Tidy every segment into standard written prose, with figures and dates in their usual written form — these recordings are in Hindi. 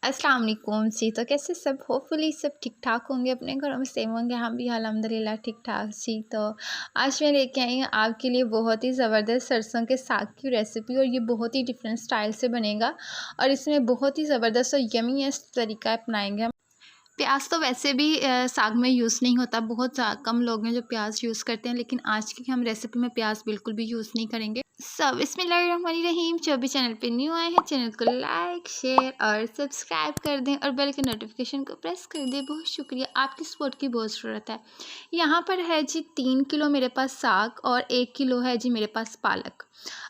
अस्सलाम वालेकुम जी। तो कैसे सब, होपफुली सब ठीक ठाक होंगे, अपने घरों में सेम होंगे। हम भी अल्हम्दुलिल्लाह ठीक ठाक जी। तो आज मैं लेके आई हूँ आपके लिए बहुत ही ज़बरदस्त सरसों के साग की रेसिपी, और ये बहुत ही डिफरेंट स्टाइल से बनेगा और इसमें बहुत ही ज़बरदस्त और यमीएस्ट तरीका अपनाएंगे हम। प्याज तो वैसे भी साग में यूज़ नहीं होता, बहुत कम लोग हैं जो प्याज यूज़ करते हैं, लेकिन आज की हम रेसिपी में प्याज बिल्कुल भी यूज़ नहीं करेंगे। सब बिस्मिल्लाहिर्रहमानिर्रहीम। जो भी चैनल पे न्यू आए हैं, चैनल को लाइक शेयर और सब्सक्राइब कर दें और बेल के नोटिफिकेशन को प्रेस कर दें। बहुत शुक्रिया, आपकी सपोर्ट की बहुत ज़रूरत है। यहाँ पर है जी 3 किलो मेरे पास साग और 1 किलो है जी मेरे पास पालक।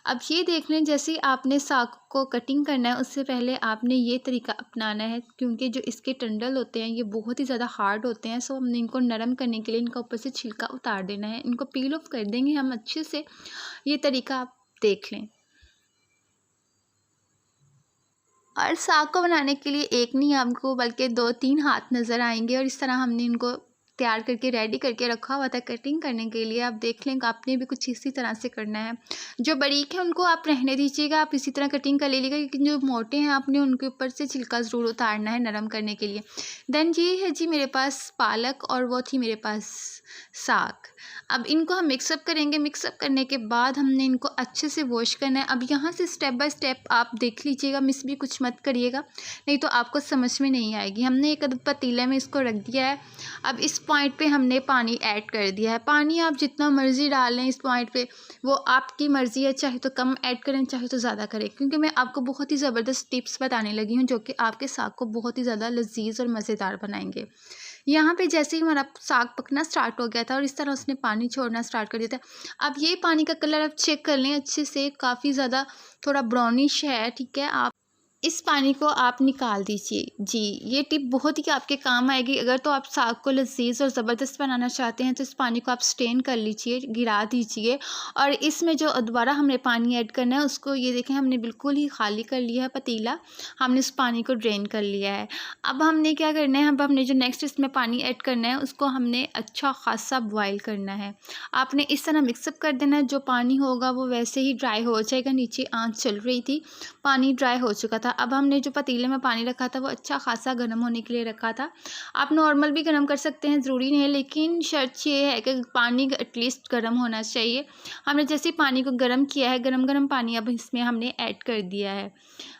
अब ये देख लें, जैसे ही आपने साग को कटिंग करना है उससे पहले आपने ये तरीका अपनाना है, क्योंकि जो इसके टंडल होते हैं ये बहुत ही ज़्यादा हार्ड होते हैं। सो हमने इनको नरम करने के लिए इनका ऊपर से छिलका उतार देना है, इनको पील ऑफ कर देंगे हम अच्छे से। ये तरीका आप देख लें। और साग को बनाने के लिए एक नहीं आपको बल्कि 2-3 हाथ नज़र आएंगे, और इस तरह हमने इनको तैयार करके रेडी करके रखा हुआ था कटिंग करने के लिए। आप देख लें, आपने भी कुछ इसी तरह से करना है। जो बारीक है उनको आप रहने दीजिएगा, आप इसी तरह कटिंग कर लीजिएगा, लेकिन जो मोटे हैं आपने उनके ऊपर से छिलका ज़रूर उतारना है नरम करने के लिए। देन ये है जी मेरे पास पालक, और वो थी मेरे पास साग। अब इनको हम मिक्सअप करेंगे। मिक्सअप करने के बाद हमने इनको अच्छे से वॉश करना है। अब यहाँ से स्टेप बाय स्टेप आप देख लीजिएगा, मिस भी कुछ मत करिएगा, नहीं तो आपको समझ में नहीं आएगी। हमने एक पतीले में इसको रख दिया है। अब इस पॉइंट पे हमने पानी ऐड कर दिया है। पानी आप जितना मर्ज़ी डाल लें इस पॉइंट पे, वो आपकी मर्ज़ी है, चाहे तो कम ऐड करें चाहे तो ज़्यादा करें, क्योंकि मैं आपको बहुत ही ज़बरदस्त टिप्स बताने लगी हूँ जो कि आपके साग को बहुत ही ज़्यादा लजीज और मज़ेदार बनाएंगे। यहाँ पे जैसे ही हमारा साग पकना स्टार्ट हो गया था और इस तरह उसने पानी छोड़ना स्टार्ट कर दिया था। अब ये पानी का कलर आप चेक कर लें अच्छे से, काफ़ी ज़्यादा थोड़ा ब्राउनिश है, ठीक है। आप इस पानी को आप निकाल दीजिए जी। ये टिप बहुत ही आपके काम आएगी। अगर तो आप साग को लज़ीज़ और ज़बरदस्त बनाना चाहते हैं तो इस पानी को आप स्ट्रेन कर लीजिए, गिरा दीजिए, और इसमें जो दोबारा हमने पानी ऐड करना है उसको, ये देखें हमने बिल्कुल ही खाली कर लिया है पतीला, हमने उस पानी को ड्रेन कर लिया है। अब हमने क्या करना है, अब हमने जो नेक्स्ट इसमें पानी ऐड करना है उसको हमने अच्छा खासा बॉयल करना है। आपने इस तरह मिक्सअप कर देना है। जो पानी होगा वो वैसे ही ड्राई हो जाएगा। नीचे आँच चल रही थी, पानी ड्राई हो चुका था। अब हमने जो पतीले में पानी रखा था वो अच्छा खासा गर्म होने के लिए रखा था। आप नॉर्मल भी गर्म कर सकते हैं, ज़रूरी नहीं है, लेकिन शर्त ये है कि पानी एटलीस्ट गर्म होना चाहिए। हमने जैसे ही पानी को गर्म किया है, गरम गरम पानी अब इसमें हमने ऐड कर दिया है।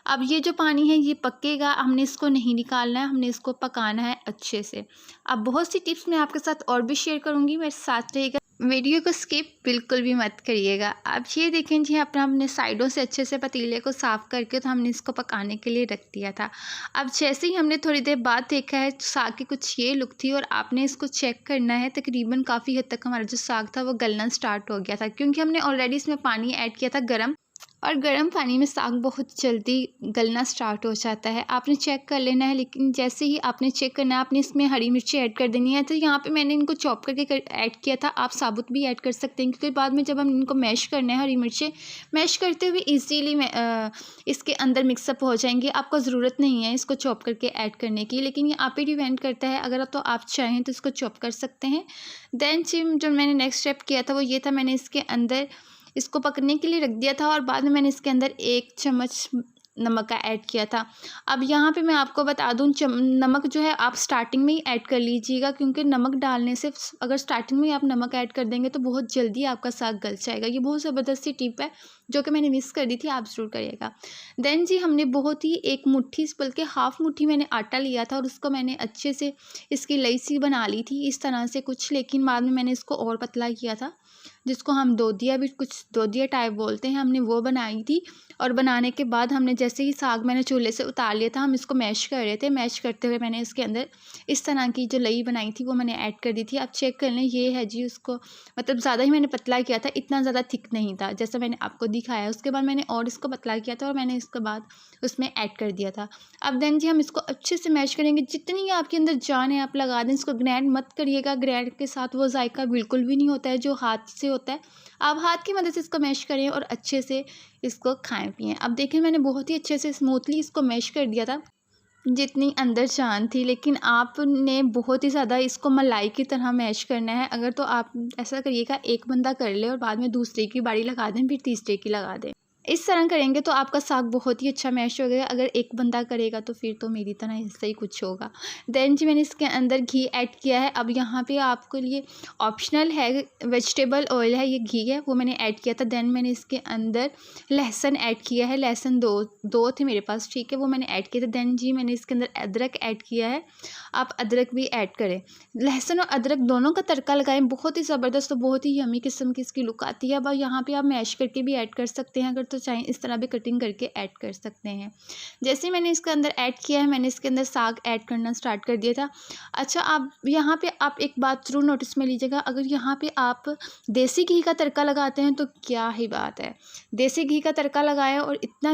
अब ये जो पानी है ये पकेगा, हमने इसको नहीं निकालना है, हमने इसको पकाना है अच्छे से। अब बहुत सी टिप्स मैं आपके साथ और भी शेयर करूँगी, मेरे साथ रहिएगा, वीडियो को स्किप बिल्कुल भी मत करिएगा। अब ये देखें जी, अपना हमने साइडों से अच्छे से पतीले को साफ़ करके तो हमने इसको पकाने के लिए रख दिया था। अब जैसे ही हमने थोड़ी देर बाद देखा है साग की कुछ ये लुक थी, और आपने इसको चेक करना है। तकरीबन काफ़ी हद तक हमारा जो साग था वो गलना स्टार्ट हो गया था, क्योंकि हमने ऑलरेडी इसमें पानी ऐड किया था गर्म, और गर्म पानी में साग बहुत जल्दी गलना स्टार्ट हो जाता है। आपने चेक कर लेना है, लेकिन जैसे ही आपने चेक करना है आपने इसमें हरी मिर्ची ऐड कर देनी है। तो यहाँ पे मैंने इनको चॉप करके ऐड किया था, आप साबुत भी ऐड कर सकते हैं, क्योंकि बाद में जब हम इनको मैश करना है, हरी मिर्ची मैश करते हुए ईजीली इसके अंदर मिक्सअप हो जाएंगे। आपको ज़रूरत नहीं है इसको चॉप करके ऐड करने की, लेकिन ये आप ही डिपेंड करता है। अगर तो आप चाहें तो इसको चॉप कर सकते हैं। देन जो मैंने नेक्स्ट स्टेप किया था वो ये था, मैंने इसके अंदर इसको पकने के लिए रख दिया था, और बाद में मैंने इसके अंदर 1 चम्मच नमक का ऐड किया था। अब यहाँ पे मैं आपको बता दूँ, नमक जो है आप स्टार्टिंग में ही ऐड कर लीजिएगा, क्योंकि नमक डालने से अगर स्टार्टिंग में ही आप नमक ऐड कर देंगे तो बहुत जल्दी आपका साग गल जाएगा। ये बहुत ज़बरदस्त सी टिप है जो कि मैंने मिस कर दी थी, आप ज़रूर करिएगा। देन जी हमने बहुत ही एक मुट्ठी बल्कि हाफ़ मुट्ठी मैंने आटा लिया था, और उसको मैंने अच्छे से इसकी लई सी बना ली थी इस तरह से कुछ, लेकिन बाद में मैंने इसको और पतला किया था, जिसको हम दोदिया भी कुछ दोदिया टाइप बोलते हैं, हमने वो बनाई थी। और बनाने के बाद हमने जैसे ही साग मैंने चूल्हे से उतार लिया था, हम इसको मैश कर रहे थे। मैश करते हुए मैंने इसके अंदर इस तरह की जो लई बनाई थी वो मैंने ऐड कर दी थी। आप चेक कर लें, ये है जी उसको, मतलब ज़्यादा ही मैंने पतला किया था, इतना ज़्यादा थिक नहीं था जैसा मैंने आपको दिखाया। उसके बाद मैंने और इसको पतला किया था और मैंने इसके बाद उसमें ऐड कर दिया था। अब देन जी हम इसको अच्छे से मैश करेंगे, जितनी आपके अंदर जान है आप लगा दें। इसको ग्राइंड मत करिएगा, ग्राइंड के साथ वो जायका बिल्कुल भी नहीं होता है जो हाथ से होता है। आप हाथ की मदद से इसको मैश करें और अच्छे से इसको खाएं पिएं। अब देखिए मैंने बहुत ही अच्छे से स्मूथली इसको मैश कर दिया था, जितनी अंदर जान थी, लेकिन आपने बहुत ही ज़्यादा इसको मलाई की तरह मैश करना है। अगर तो आप ऐसा करिएगा, एक बंदा कर ले और बाद में दूसरे की बारी लगा दें, फिर तीसरे की लगा दें। इस तरह करेंगे तो आपका साग बहुत ही अच्छा मैश हो गया। अगर एक बंदा करेगा तो फिर तो मेरी तरह ऐसा ही कुछ होगा। देन जी मैंने इसके अंदर घी ऐड किया है। अब यहाँ पे आपके लिए ऑप्शनल है, वेजिटेबल ऑयल है, ये घी है वो मैंने ऐड किया था। देन मैंने इसके अंदर लहसुन ऐड किया है। लहसुन दो थे मेरे पास, ठीक है, वो मैंने ऐड किए थे। देन जी मैंने इसके अंदर अदरक ऐड किया है। आप अदरक भी ऐड करें। लहसुन और अदरक दोनों का तड़का लगाएं, बहुत ही ज़बरदस्त, तो बहुत ही यमी किस्म की इसकी लुक आती है। अब यहाँ पे आप मैश करके भी ऐड कर सकते हैं, अगर तो चाहें इस तरह भी कटिंग करके ऐड कर सकते हैं। जैसे मैंने इसके अंदर ऐड किया है, मैंने इसके अंदर साग ऐड करना स्टार्ट कर दिया था। अच्छा, आप यहाँ पे आप एक बात ज़रूर नोटिस में लीजिएगा, अगर यहाँ पे आप देसी घी का तड़का लगाते हैं तो क्या ही बात है। देसी घी का तड़का लगाया और इतना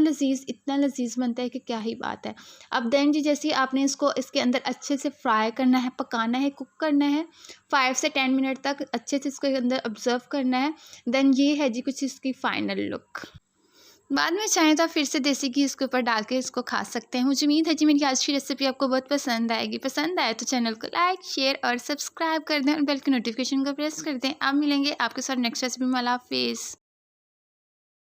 लजीज बनता है कि क्या ही बात है। अब देन जी जैसे आपने इसको इसके अंदर अच्छे से फ्राई करना है, पकाना है, कुक करना है 5 से 10 मिनट तक अच्छे से इसके अंदर ऑब्जर्व करना है। देन ये है जी कुछ इसकी फाइनल लुक। बाद में चाहें तो आप फिर से देसी घी इसके ऊपर डाल के इसको खा सकते हैं। मुझे उम्मीद है जी मेरी आज की रेसिपी आपको बहुत पसंद आएगी। पसंद आए तो चैनल को लाइक, शेयर और सब्सक्राइब कर दें और बेल की नोटिफिकेशन को प्रेस कर दें। अब मिलेंगे आपके साथ नेक्स्ट रेसिपी में। अल्लाह हाफिज़।